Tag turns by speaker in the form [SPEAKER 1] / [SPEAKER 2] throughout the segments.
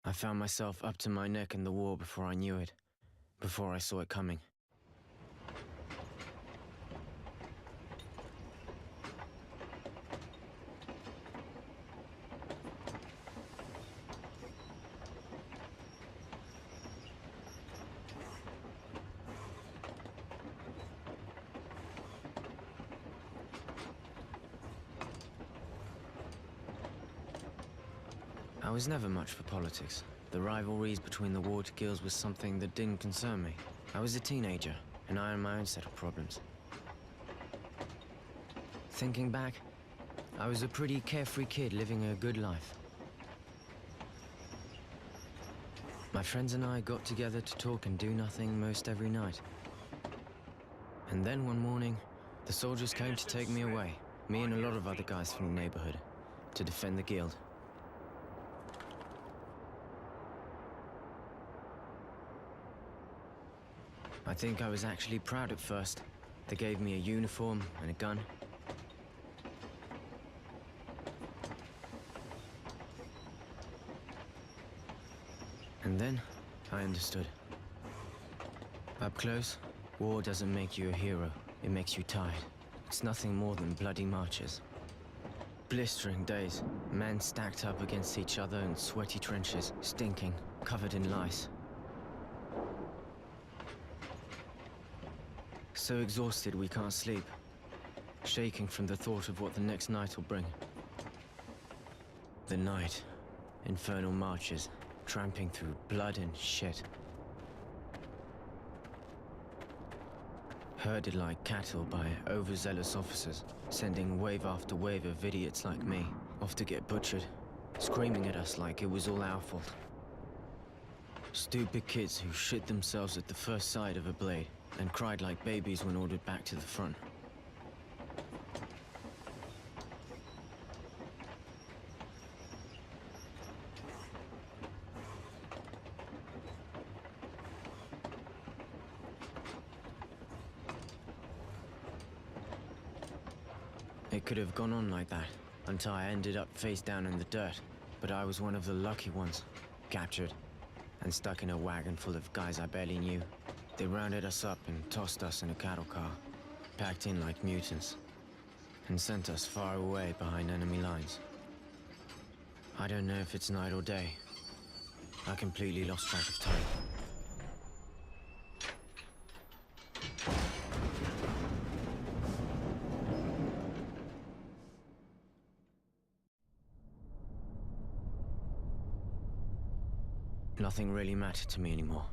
[SPEAKER 1] I found myself up to my neck in the war before I knew it, before I saw it coming. I was never much for politics. The rivalries between the water guilds was something that didn't concern me. I was a teenager, and I had my own set of problems. Thinking back, I was a pretty carefree kid living a good life. My friends and I got together to talk and do nothing most every night. And then one morning, the soldiers came to take me away, me and a lot of other guys from the neighborhood, to defend the guild. I think I was actually proud at first. They gave me a uniform and a gun. And then, I understood. Up close, war doesn't make you a hero. It makes you tired. It's nothing more than bloody marches. Blistering days, men stacked up against each other in sweaty trenches, stinking, covered in lice. So exhausted we can't sleep, shaking from the thought of what the next night will bring. The night, infernal marches, tramping through blood and shit. Herded like cattle by overzealous officers, sending wave after wave of idiots like me off to get butchered, screaming at us like it was all our fault. Stupid kids who shit themselves at the first sight of a blade and cried like babies when ordered back to the front. It could have gone on like that, until I ended up face down in the dirt, but I was one of the lucky ones, captured, and stuck in a wagon full of guys I barely knew. They rounded us up and tossed us in a cattle car, packed in like mutants, and sent us far away behind enemy lines. I don't know if it's night or day. I completely lost track of time. Nothing really mattered to me anymore.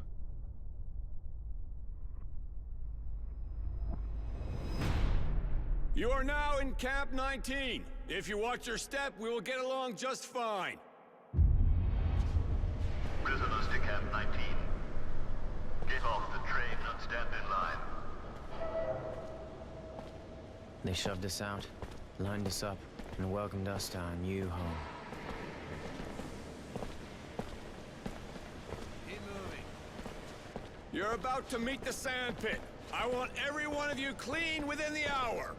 [SPEAKER 2] You are now in Camp 19. If you watch your step, we will get along just fine.
[SPEAKER 3] Prisoners to Camp 19. Get off the train and stand in line.
[SPEAKER 1] They shoved us out, lined us up, and welcomed us to our new home.
[SPEAKER 2] Keep moving. You're about to meet the sandpit. I want every one of you clean within the hour.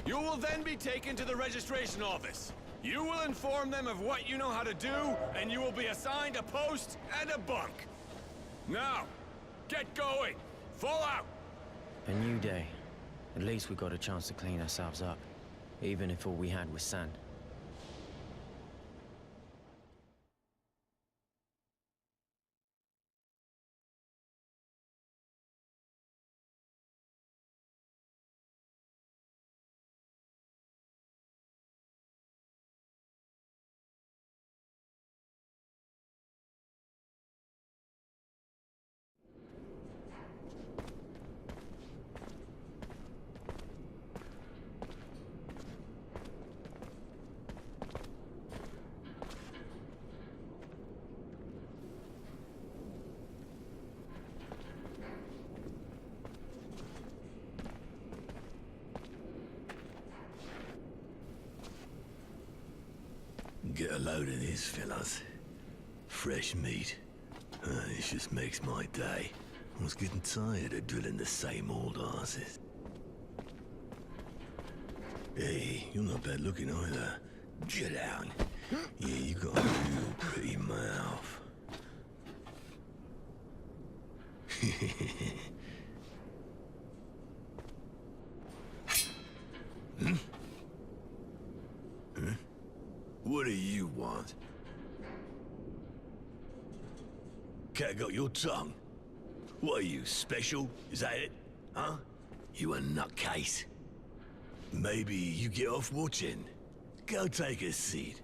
[SPEAKER 2] You will then be taken to the registration office. You will inform them of what you know how to do, and you will be assigned a post and a bunk. Now, get going. Fall out.
[SPEAKER 1] A new day. At least we got a chance to clean ourselves up, even if all we had was sand.
[SPEAKER 4] Get a load of this, fellas. Fresh meat. This just makes my day. I was getting tired of drilling the same old asses. Hey, you're not bad looking either. Get out. Yeah, you got a real pretty mouth. What do you want? Cat got your tongue? What are you, special? Is that it? Huh? You a nutcase? Maybe you get off watching. Go take a seat.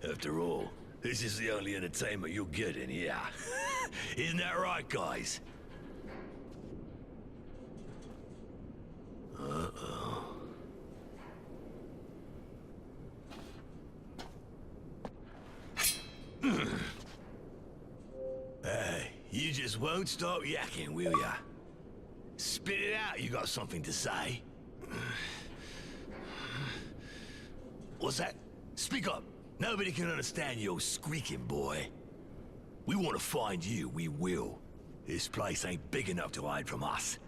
[SPEAKER 4] After all, this is the only entertainment you'll get in here. Isn't that right, guys? Uh-oh. Hey, you just won't stop yakking, will ya? Spit it out, you got something to say. What's that? Speak up. Nobody can understand your squeaking, boy. We want to find you, we will. This place ain't big enough to hide from us.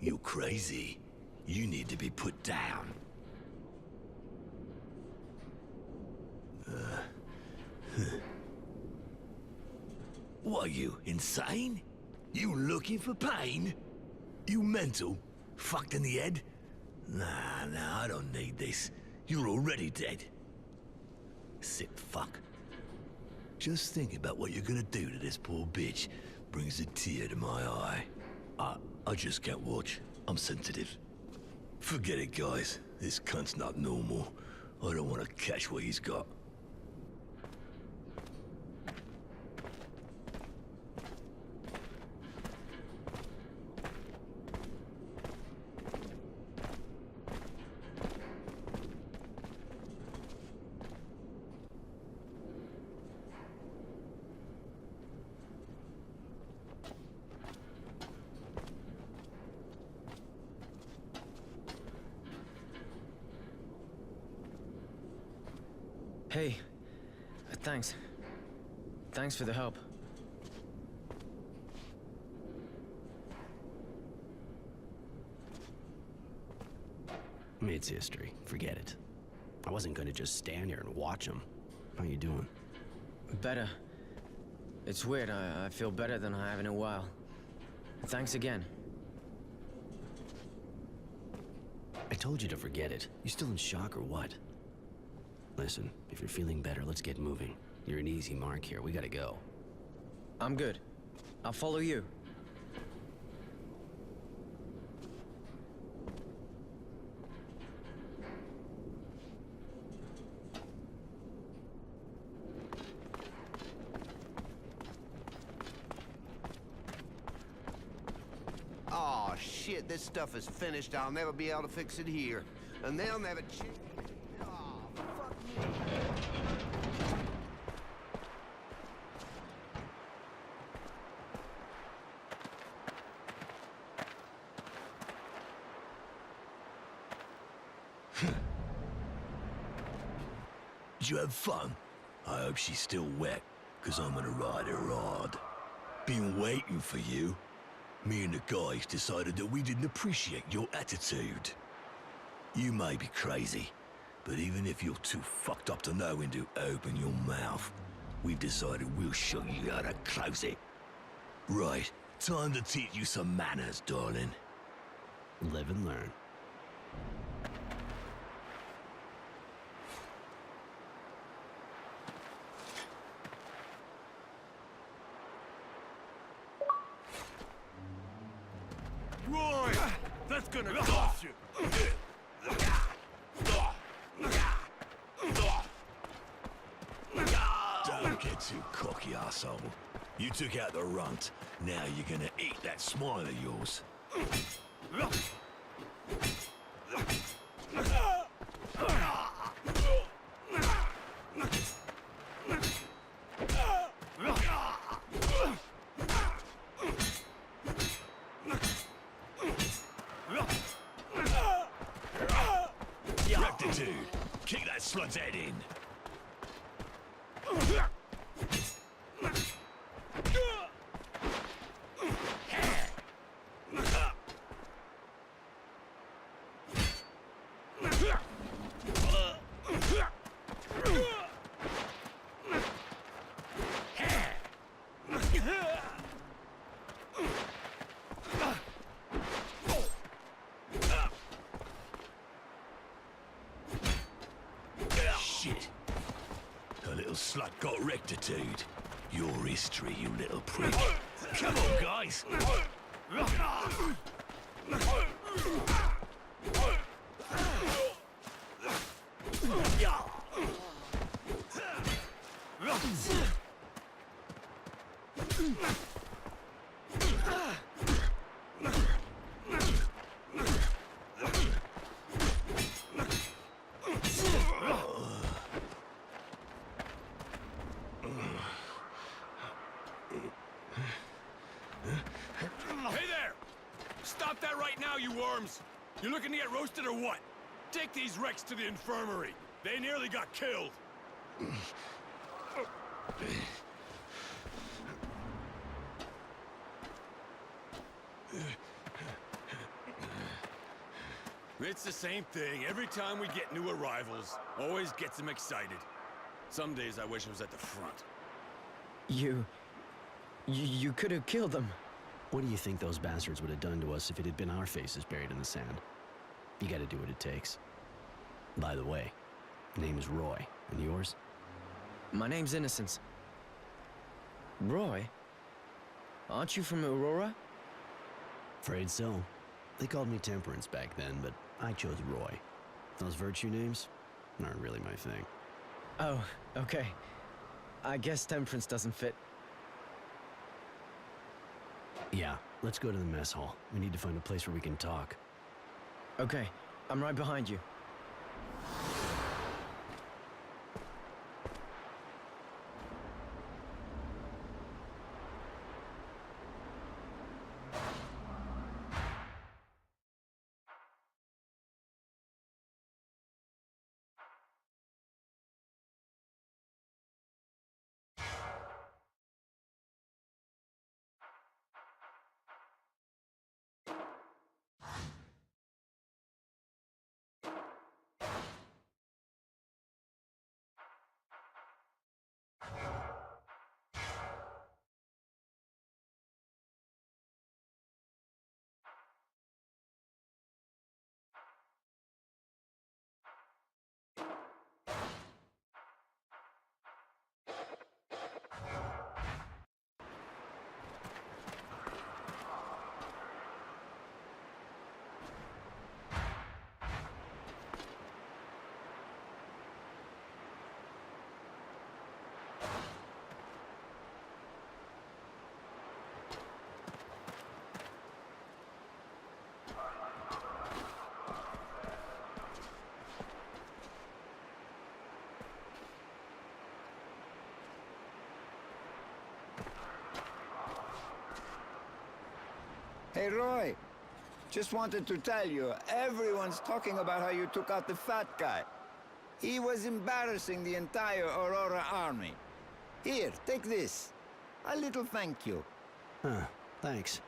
[SPEAKER 4] You're crazy. You need to be put down. What are you, insane? You looking for pain? You mental? Fucked in the head? Nah, I don't need this. You're already dead. Sick fuck. Just think about what you're gonna do to this poor bitch brings a tear to my eye. I just can't watch. I'm sensitive. Forget it, guys. This cunt's not normal. I don't want to catch what he's got.
[SPEAKER 1] Hey, thanks. Thanks for the help.
[SPEAKER 5] It's history. Forget it. I wasn't gonna just stand here and watch them. How you doing?
[SPEAKER 1] Better. It's weird, I feel better than I have in a while. Thanks again.
[SPEAKER 5] I told you to forget it. You still in shock or what? Listen, if you're feeling better, let's get moving. You're an easy mark here. We gotta go.
[SPEAKER 1] I'm good. I'll follow you.
[SPEAKER 6] Oh shit, this stuff is finished. I'll never be able to fix it here. And they'll never Oh, fuck me.
[SPEAKER 4] Did you have fun? I hope she's still wet, cause I'm gonna ride her hard. Been waiting for you. Me and the guys decided that we didn't appreciate your attitude. You may be crazy, but even if you're too fucked up to know when to open your mouth, we've decided we'll show you how to close it. Right, time to teach you some manners, darling.
[SPEAKER 5] Live and learn.
[SPEAKER 2] Roy! That's gonna cost you!
[SPEAKER 4] Don't get too cocky, asshole. You took out the runt. Now you're gonna eat that smile of yours. Rectitude. Kick that slut's head in. slut got rectitude. Your history, you little prick. Come on, guys.
[SPEAKER 2] Hey there! Stop that right now, you worms! You looking to get roasted or what? Take these wrecks to the infirmary. They nearly got killed. It's the same thing. Every time we get new arrivals, always gets them excited. Some days I wish I was at the front.
[SPEAKER 1] You could have killed them.
[SPEAKER 5] What do you think those bastards would have done to us if it had been our faces buried in the sand? You gotta do what it takes. By the way, name is Roy, and yours?
[SPEAKER 1] My name's Innocence. Roy? Aren't you from Aurora?
[SPEAKER 5] Afraid so. They called me Temperance back then, but I chose Roy. Those virtue names aren't really my thing.
[SPEAKER 1] Oh, okay. I guess Temperance doesn't fit.
[SPEAKER 5] Yeah, let's go to the mess hall. We need to find a place where we can talk.
[SPEAKER 1] Okay, I'm right behind you.
[SPEAKER 7] Hey, Roy. Just wanted to tell you, everyone's talking about how you took out the fat guy. He was embarrassing the entire Aurora army. Here, take this. A little thank you.
[SPEAKER 5] Huh, thanks.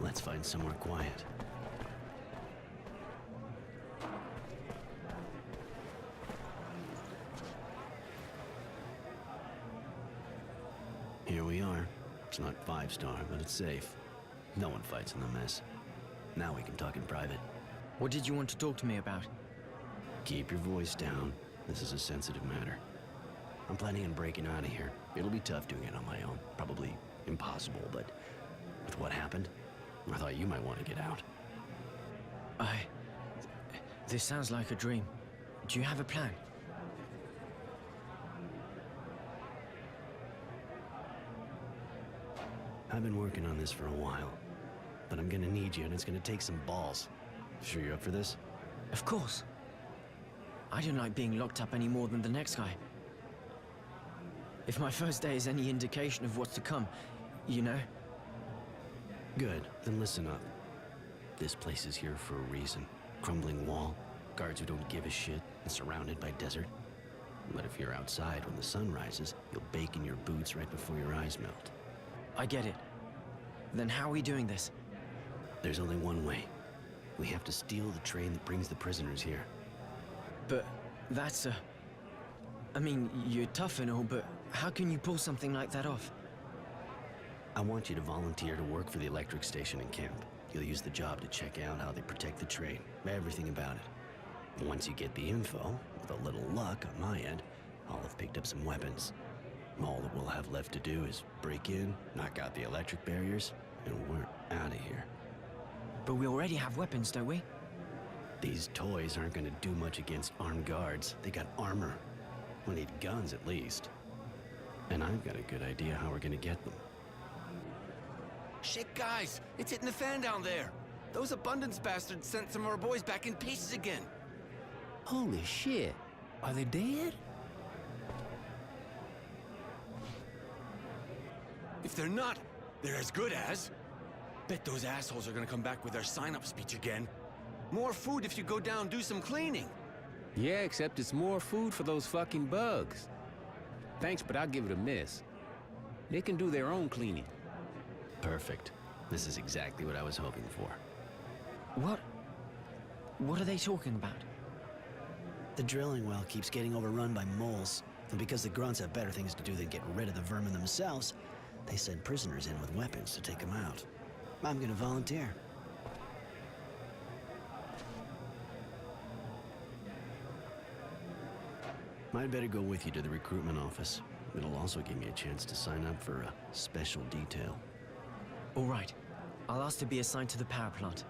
[SPEAKER 5] Let's find somewhere quiet. Here we are. It's not 5-star, but it's safe. No one fights in the mess. Now we can talk in private.
[SPEAKER 1] What did you want to talk to me about?
[SPEAKER 5] Keep your voice down. This is a sensitive matter. I'm planning on breaking out of here. It'll be tough doing it on my own. Probably impossible, but with what happened, I thought you might want to get out.
[SPEAKER 1] This sounds like a dream. Do you have a plan?
[SPEAKER 5] I've been working on this for a while, but I'm gonna need you, and it's gonna take some balls. Sure you're up for this?
[SPEAKER 1] Of course. I don't like being locked up any more than the next guy. If my first day is any indication of what's to come, you know?
[SPEAKER 5] Good, then listen up. This place is here for a reason. Crumbling wall, guards who don't give a shit, and surrounded by desert. But if you're outside when the sun rises, you'll bake in your boots right before your eyes melt.
[SPEAKER 1] I get it. Then how are we doing this?
[SPEAKER 5] There's only one way. We have to steal the train that brings the prisoners here.
[SPEAKER 1] But that's I mean, you're tough and all, but how can you pull something like that off?
[SPEAKER 5] I want you to volunteer to work for the electric station in camp. You'll use the job to check out how they protect the train, everything about it. Once you get the info, with a little luck on my end, I'll have picked up some weapons. All that we'll have left to do is break in, knock out the electric barriers, and we're out of here.
[SPEAKER 1] But we already have weapons, don't we?
[SPEAKER 5] These toys aren't gonna do much against armed guards. They got armor. We need guns at least. And I've got a good idea how we're gonna get them.
[SPEAKER 6] Shit, guys! It's hitting the fan down there! Those abundance bastards sent some of our boys back in pieces again!
[SPEAKER 8] Holy shit. Are they dead?
[SPEAKER 2] If they're not, they're as good as. Bet those assholes are gonna come back with their sign-up speech again.
[SPEAKER 6] More food if you go down do some cleaning.
[SPEAKER 8] Yeah, except it's more food for those fucking bugs. Thanks, but I'll give it a miss. They can do their own cleaning.
[SPEAKER 5] Perfect. This is exactly what I was hoping for.
[SPEAKER 1] What are they talking about?
[SPEAKER 5] The drilling well keeps getting overrun by moles, and because the grunts have better things to do than get rid of the vermin themselves, they send prisoners in with weapons to take them out. I'm gonna volunteer. I'd better go with you to the recruitment office. It'll also give me a chance to sign up for a special detail.
[SPEAKER 1] All right. I'll ask to be assigned to the power plant.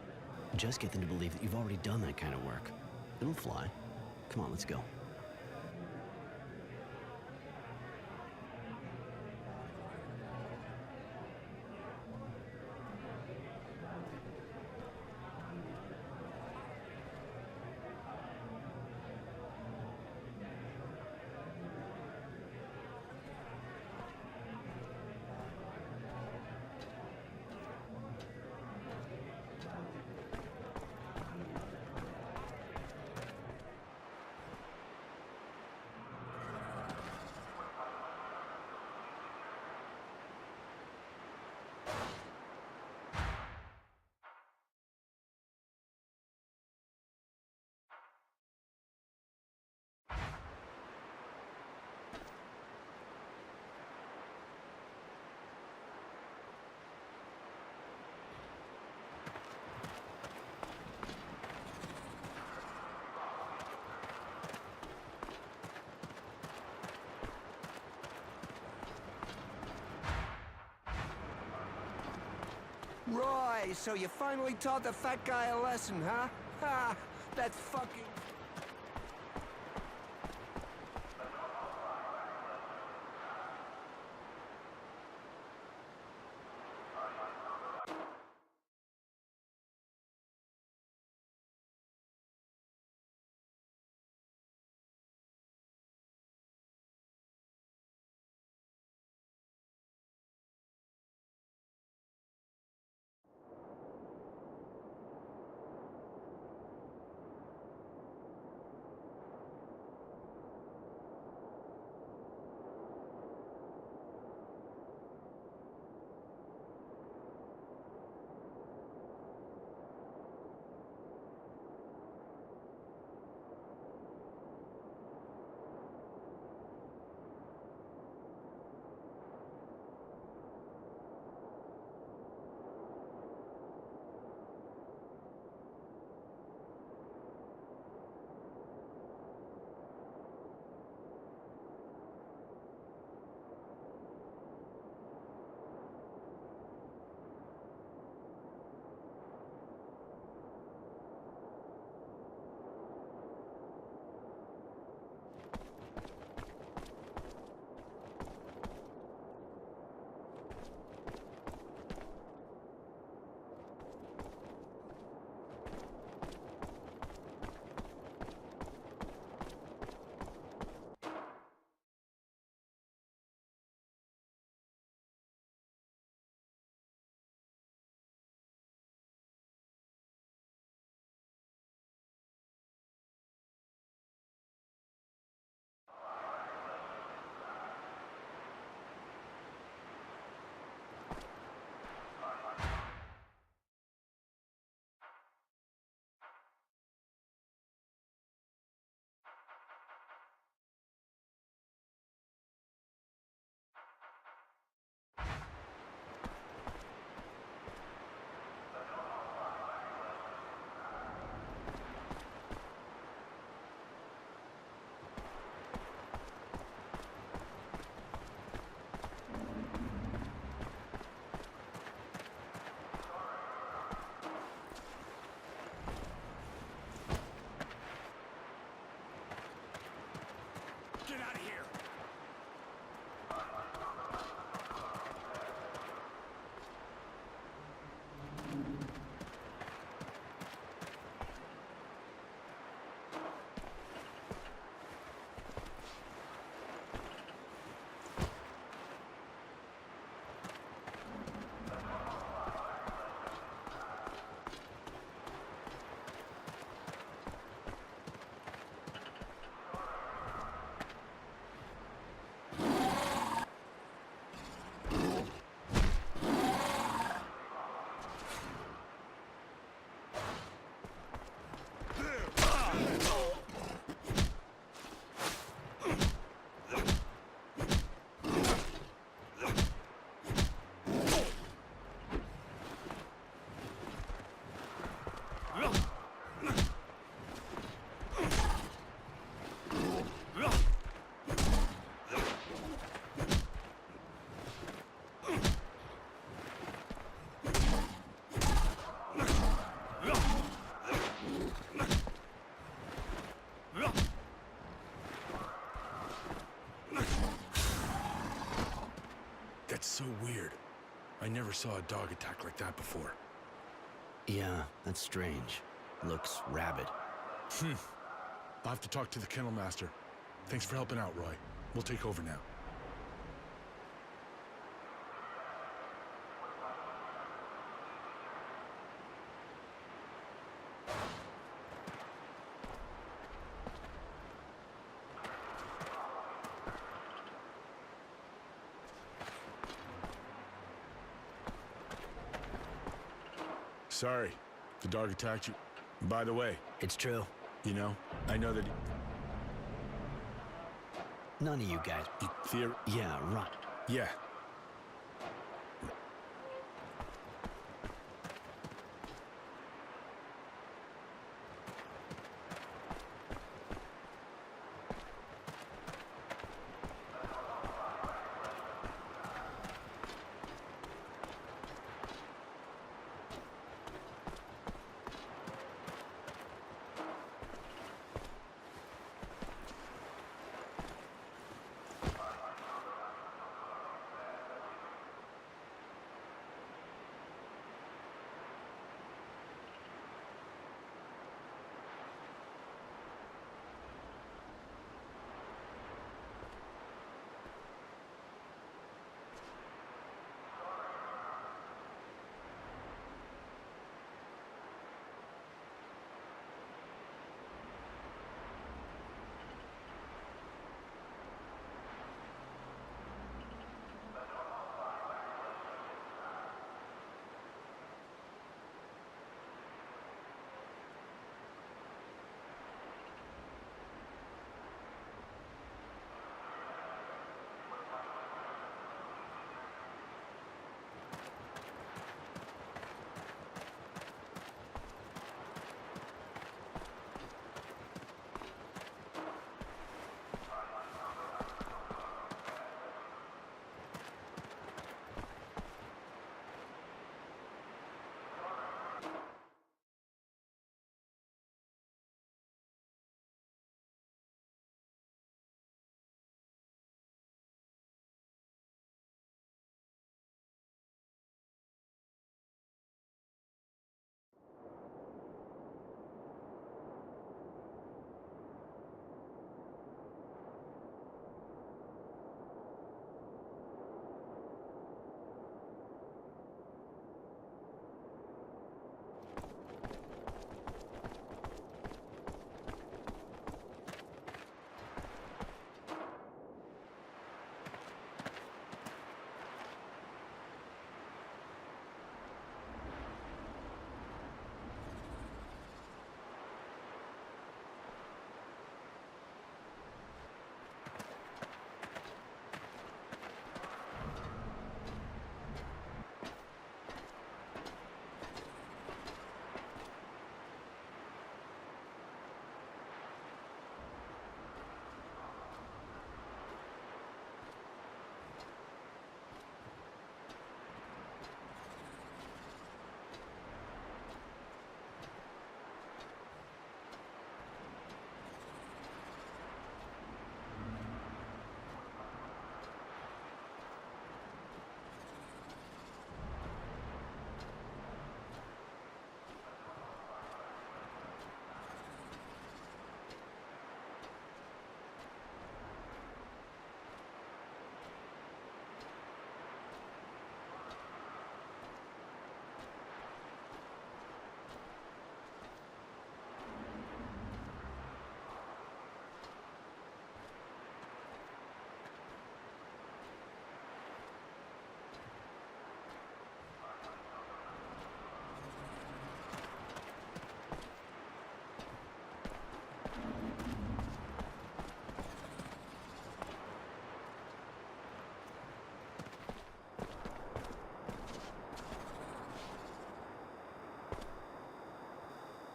[SPEAKER 5] Just get them to believe that you've already done that kind of work. It'll fly. Come on, let's go.
[SPEAKER 6] Roy, so you finally taught the fat guy a lesson, huh? Ha! That's fucking...
[SPEAKER 2] so weird. I never saw a dog attack like that before.
[SPEAKER 5] Yeah, that's strange. Looks rabid.
[SPEAKER 2] I'll have to talk to the kennel master. Thanks for helping out, Roy. We'll take over now. Sorry, the dog attacked you. By the way,
[SPEAKER 5] It's true.
[SPEAKER 2] you know, I know that
[SPEAKER 5] None of you guys. Yeah, right.
[SPEAKER 2] Yeah.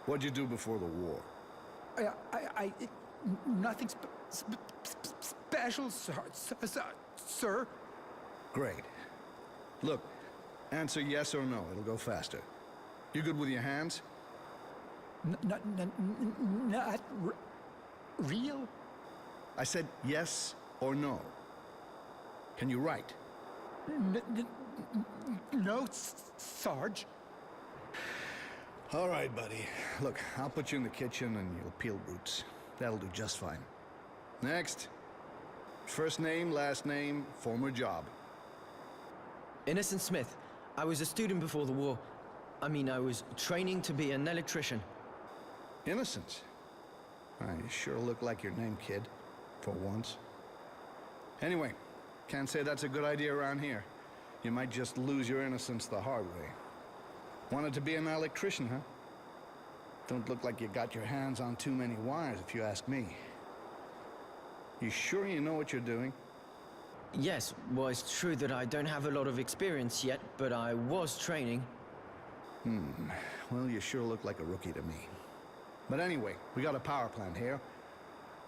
[SPEAKER 9] What'd you do before the war?
[SPEAKER 10] Nothing special, sir.
[SPEAKER 9] Great. Look, answer yes or no. It'll go faster. You good with your hands?
[SPEAKER 10] Not real?
[SPEAKER 9] I said yes or no. Can you write?
[SPEAKER 10] No, Sarge.
[SPEAKER 9] All right, buddy. Look, I'll put you in the kitchen and you'll peel roots. That'll do just fine. Next. First name, last name, former job.
[SPEAKER 1] Innocent Smith. I was a student before the war. I mean, I was training to be an electrician.
[SPEAKER 9] Innocence? You sure look like your name, kid. For once. Anyway, can't say that's a good idea around here. You might just lose your innocence the hard way. Wanted to be an electrician, huh? Don't look like you got your hands on too many wires, if you ask me. You sure you know what you're doing?
[SPEAKER 1] Yes, well, it's true that I don't have a lot of experience yet, but I was training.
[SPEAKER 9] Well, you sure look like a rookie to me. But anyway, we got a power plant here.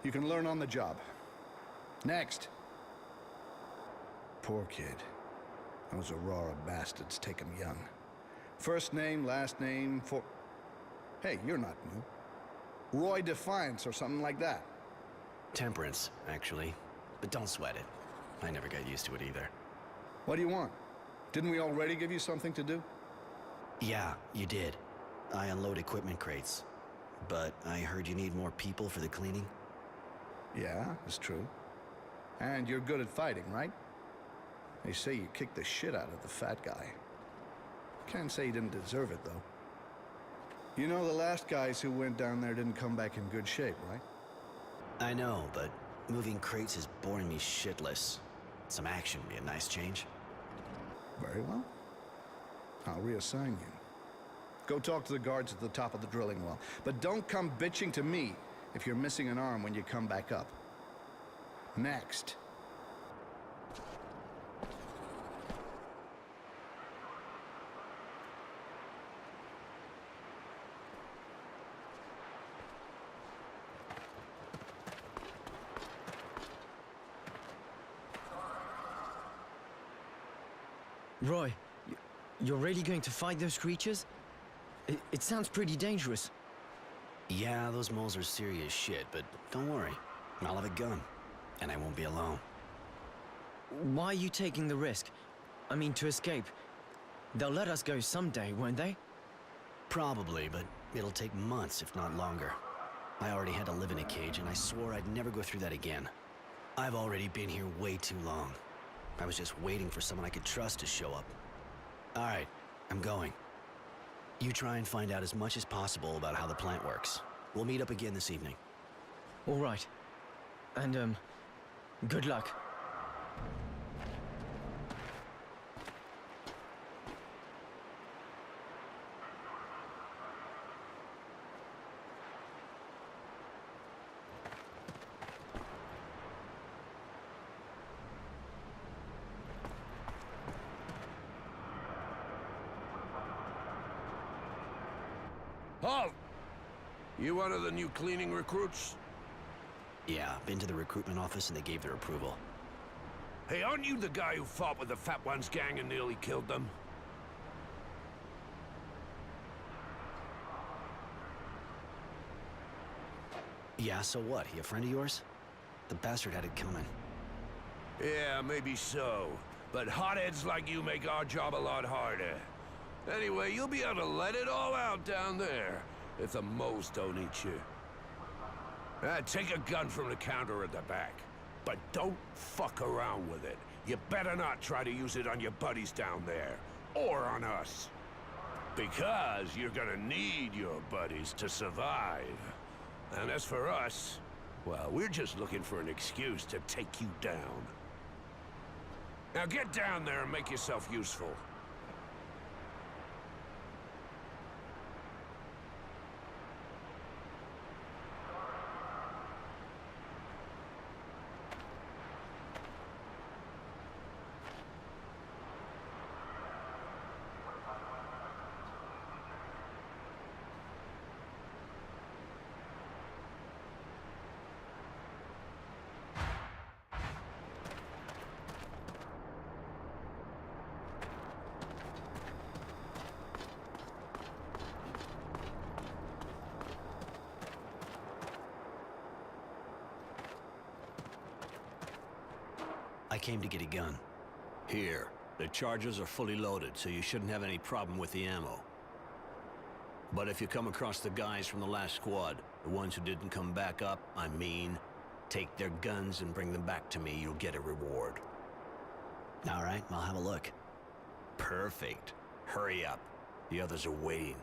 [SPEAKER 9] You can learn on the job. Next. Poor kid. Those Aurora bastards take him young. First name, last name, for... Hey, you're not new. Roy Defiance or something like that.
[SPEAKER 5] Temperance, actually. But don't sweat it. I never got used to it either.
[SPEAKER 9] What do you want? Didn't we already give you something to do?
[SPEAKER 5] Yeah, you did. I unload equipment crates. But I heard you need more people for the cleaning?
[SPEAKER 9] Yeah, it's true. And you're good at fighting, right? They say you kicked the shit out of the fat guy. Can't say you didn't deserve it, though. You know, the last guys who went down there didn't come back in good shape, right?
[SPEAKER 5] I know, but moving crates is boring me shitless. Some action would be a nice change.
[SPEAKER 9] Very well. I'll reassign you. Go talk to the guards at the top of the drilling well. But don't come bitching to me if you're missing an arm when you come back up. Next.
[SPEAKER 1] Roy, you're really going to fight those creatures? It sounds pretty dangerous.
[SPEAKER 5] Yeah, those moles are serious shit, but don't worry. I'll have a gun, and I won't be alone.
[SPEAKER 1] Why are you taking the risk? I mean, to escape. They'll let us go someday, won't they?
[SPEAKER 5] Probably, but it'll take months, if not longer. I already had to live in a cage, and I swore I'd never go through that again. I've already been here way too long. I was just waiting for someone I could trust to show up. All right, I'm going. You try and find out as much as possible about how the plant works. We'll meet up again this evening.
[SPEAKER 1] All right. And, good luck.
[SPEAKER 2] Halt! You one of the new cleaning recruits?
[SPEAKER 5] Yeah, been to the recruitment office and they gave their approval.
[SPEAKER 2] Hey, aren't you the guy who fought with the Fat Ones gang and nearly killed them?
[SPEAKER 5] Yeah, so what? He a friend of yours? The bastard had it coming.
[SPEAKER 2] Yeah, maybe so. But hotheads like you make our job a lot harder. Anyway, you'll be able to let it all out down there, if the moles don't eat you. Take a gun from the counter at the back. But don't fuck around with it. You better not try to use it on your buddies down there. Or on us. Because you're gonna need your buddies to survive. And as for us, well, we're just looking for an excuse to take you down. Now get down there and make yourself useful.
[SPEAKER 5] I came to get a gun.
[SPEAKER 4] Here. The charges are fully loaded, so you shouldn't have any problem with the ammo. But if you come across the guys from the last squad, the ones who didn't come back up, I mean, take their guns and bring them back to me, you'll get a reward.
[SPEAKER 5] All right, I'll have a look.
[SPEAKER 4] Perfect. Hurry up. The others are waiting.